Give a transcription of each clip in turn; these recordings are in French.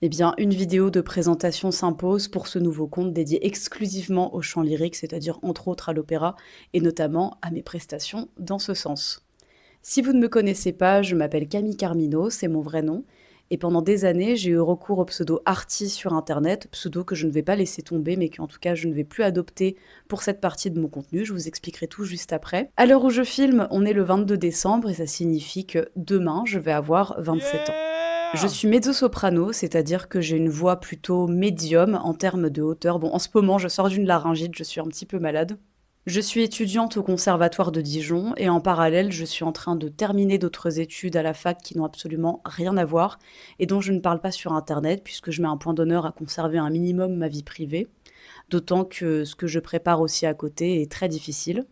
Eh bien, une vidéo de présentation s'impose pour ce nouveau compte dédié exclusivement au chant lyrique, c'est-à-dire entre autres à l'opéra, et notamment à mes prestations dans ce sens. Si vous ne me connaissez pas, je m'appelle Camille Carmino, c'est mon vrai nom, et pendant des années, j'ai eu recours au pseudo Arty sur Internet, pseudo que je ne vais pas laisser tomber, mais qu'en tout cas je ne vais plus adopter pour cette partie de mon contenu, je vous expliquerai tout juste après. À l'heure où je filme, on est le 22 décembre, et ça signifie que demain, je vais avoir 27 ans. Je Yeah! suis mezzo-soprano, c'est-à-dire que j'ai une voix plutôt médium en termes de hauteur. Bon, en ce moment, je sors d'une laryngite, je suis un petit peu malade. Je suis étudiante au Conservatoire de Dijon et en parallèle, je suis en train de terminer d'autres études à la fac qui n'ont absolument rien à voir et dont je ne parle pas sur Internet puisque je mets un point d'honneur à conserver un minimum ma vie privée, d'autant que ce que je prépare aussi à côté est très difficile.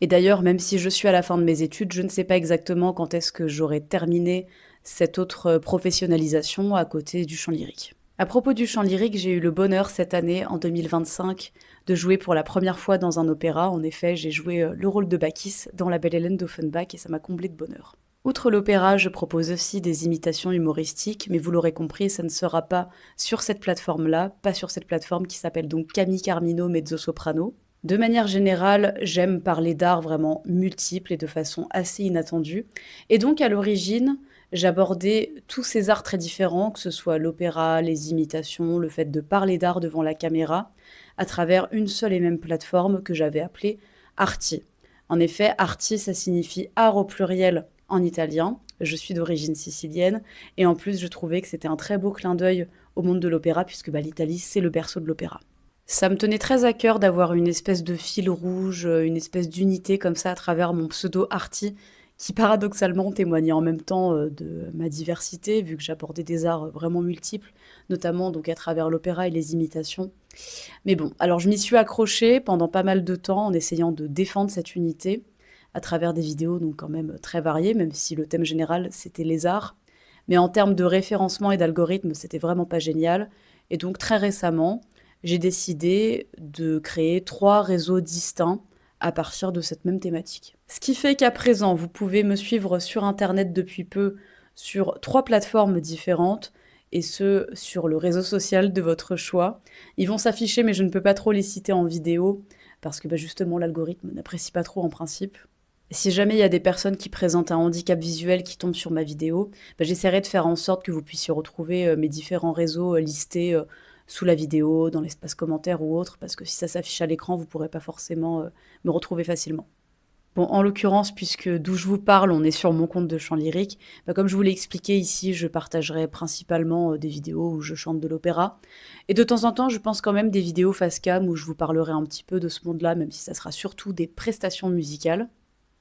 Et d'ailleurs, même si je suis à la fin de mes études, je ne sais pas exactement quand est-ce que j'aurai terminé cette autre professionnalisation à côté du chant lyrique. À propos du chant lyrique, j'ai eu le bonheur cette année, en 2025, de jouer pour la première fois dans un opéra. En effet, j'ai joué le rôle de Bacchis dans La Belle Hélène d'Offenbach et ça m'a comblé de bonheur. Outre l'opéra, je propose aussi des imitations humoristiques, mais vous l'aurez compris, ça ne sera pas sur cette plateforme-là, pas sur cette plateforme qui s'appelle donc Camille Carmino Mezzo Soprano. De manière générale, j'aime parler d'art vraiment multiples et de façon assez inattendue. Et donc, à l'origine, j'abordais tous ces arts très différents, que ce soit l'opéra, les imitations, le fait de parler d'art devant la caméra, à travers une seule et même plateforme que j'avais appelée Arti. En effet, Arti, ça signifie art au pluriel en italien. Je suis d'origine sicilienne et en plus, je trouvais que c'était un très beau clin d'œil au monde de l'opéra, puisque l'Italie, c'est le berceau de l'opéra. Ça me tenait très à cœur d'avoir une espèce de fil rouge, une espèce d'unité comme ça à travers mon pseudo Arty, qui paradoxalement témoignait en même temps de ma diversité, vu que j'abordais des arts vraiment multiples, notamment donc à travers l'opéra et les imitations. Mais bon, alors je m'y suis accrochée pendant pas mal de temps en essayant de défendre cette unité à travers des vidéos donc quand même très variées, même si le thème général c'était les arts. Mais en termes de référencement et d'algorithme, c'était vraiment pas génial. Et donc très récemment, j'ai décidé de créer 3 réseaux distincts à partir de cette même thématique. Ce qui fait qu'à présent, vous pouvez me suivre sur internet depuis peu sur 3 plateformes différentes et ce, sur le réseau social de votre choix. Ils vont s'afficher, mais je ne peux pas trop les citer en vidéo parce que justement l'algorithme n'apprécie pas trop en principe. Si jamais il y a des personnes qui présentent un handicap visuel qui tombent sur ma vidéo, j'essaierai de faire en sorte que vous puissiez retrouver mes différents réseaux listés sous la vidéo, dans l'espace commentaire ou autre, parce que si ça s'affiche à l'écran, vous ne pourrez pas forcément me retrouver facilement. Bon, en l'occurrence, puisque d'où je vous parle, on est sur mon compte de chant lyrique, comme je vous l'ai expliqué ici, je partagerai principalement des vidéos où je chante de l'opéra. Et de temps en temps, je pense quand même des vidéos face cam où je vous parlerai un petit peu de ce monde-là, même si ça sera surtout des prestations musicales.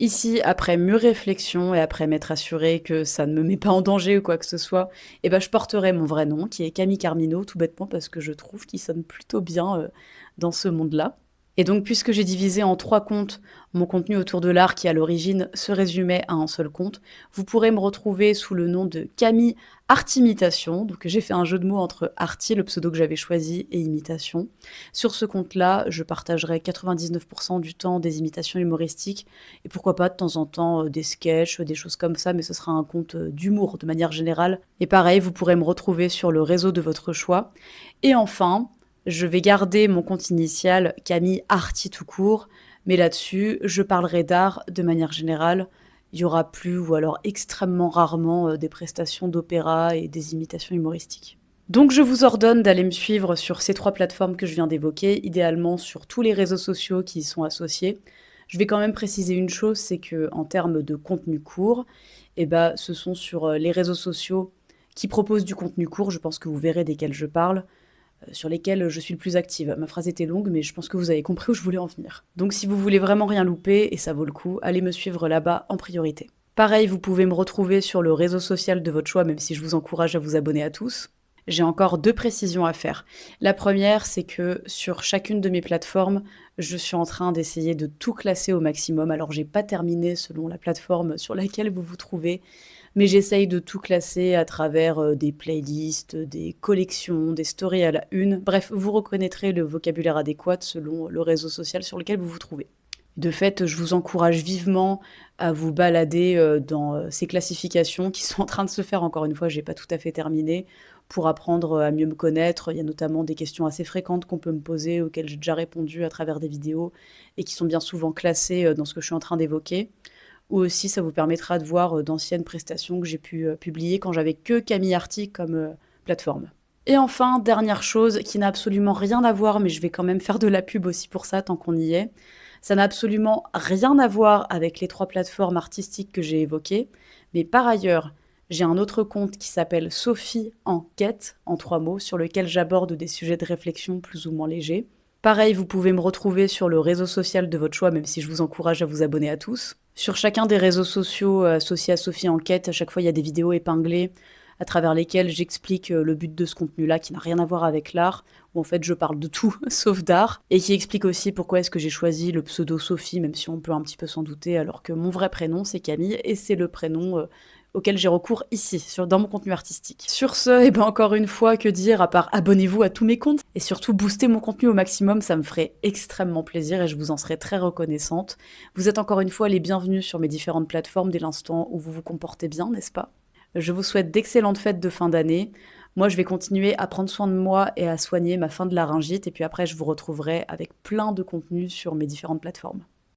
Ici, après mûre réflexion et après m'être assurée que ça ne me met pas en danger ou quoi que ce soit, je porterai mon vrai nom, qui est Camille Carmino, tout bêtement parce que je trouve qu'il sonne plutôt bien dans ce monde-là. Et donc, puisque j'ai divisé en 3 comptes mon contenu autour de l'art qui, à l'origine, se résumait à un seul compte, vous pourrez me retrouver sous le nom de Camille Artimitation. Donc, j'ai fait un jeu de mots entre Arty, le pseudo que j'avais choisi, et imitation. Sur ce compte-là, je partagerai 99% du temps des imitations humoristiques et pourquoi pas de temps en temps des sketchs, des choses comme ça, mais ce sera un compte d'humour de manière générale. Et pareil, vous pourrez me retrouver sur le réseau de votre choix. Et enfin, je vais garder mon compte initial Camille Arty tout court, mais là-dessus, je parlerai d'art de manière générale. Il y aura plus ou alors extrêmement rarement des prestations d'opéra et des imitations humoristiques. Donc je vous ordonne d'aller me suivre sur ces 3 plateformes que je viens d'évoquer, idéalement sur tous les réseaux sociaux qui y sont associés. Je vais quand même préciser une chose, c'est que en termes de contenu court, ce sont sur les réseaux sociaux qui proposent du contenu court, je pense que vous verrez desquels je parle, sur lesquels je suis le plus active. Ma phrase était longue, mais je pense que vous avez compris où je voulais en venir. Donc si vous voulez vraiment rien louper, et ça vaut le coup, allez me suivre là-bas en priorité. Pareil, vous pouvez me retrouver sur le réseau social de votre choix, même si je vous encourage à vous abonner à tous. J'ai encore 2 précisions à faire. La première, c'est que sur chacune de mes plateformes, je suis en train d'essayer de tout classer au maximum. Alors j'ai pas terminé selon la plateforme sur laquelle vous vous trouvez, mais j'essaye de tout classer à travers des playlists, des collections, des stories à la une. Bref, vous reconnaîtrez le vocabulaire adéquat selon le réseau social sur lequel vous vous trouvez. De fait, je vous encourage vivement à vous balader dans ces classifications qui sont en train de se faire. Encore une fois, j'ai pas tout à fait terminé pour apprendre à mieux me connaître. Il y a notamment des questions assez fréquentes qu'on peut me poser, auxquelles j'ai déjà répondu à travers des vidéos et qui sont bien souvent classées dans ce que je suis en train d'évoquer. Ou aussi, ça vous permettra de voir d'anciennes prestations que j'ai pu publier quand j'avais que Camille Arty comme plateforme. Et enfin, dernière chose qui n'a absolument rien à voir, mais je vais quand même faire de la pub aussi pour ça tant qu'on y est. Ça n'a absolument rien à voir avec les 3 plateformes artistiques que j'ai évoquées, mais par ailleurs, j'ai un autre compte qui s'appelle Sophie Enquête, en 3 mots, sur lequel j'aborde des sujets de réflexion plus ou moins légers. Pareil, vous pouvez me retrouver sur le réseau social de votre choix, même si je vous encourage à vous abonner à tous. Sur chacun des réseaux sociaux associés à Sophie Enquête, à chaque fois, il y a des vidéos épinglées à travers lesquelles j'explique le but de ce contenu-là, qui n'a rien à voir avec l'art, où en fait je parle de tout sauf d'art, et qui explique aussi pourquoi est-ce que j'ai choisi le pseudo Sophie, même si on peut un petit peu s'en douter, alors que mon vrai prénom c'est Camille, et c'est le prénom auquel j'ai recours ici, dans mon contenu artistique. Sur ce, et ben encore une fois, que dire à part abonnez-vous à tous mes comptes, et surtout booster mon contenu au maximum, ça me ferait extrêmement plaisir et je vous en serais très reconnaissante. Vous êtes encore une fois les bienvenus sur mes différentes plateformes dès l'instant où vous vous comportez bien, n'est-ce pas? Je vous souhaite d'excellentes fêtes de fin d'année. Moi, je vais continuer à prendre soin de moi et à soigner ma fin de laryngite. Et puis après, je vous retrouverai avec plein de contenus sur mes différentes plateformes.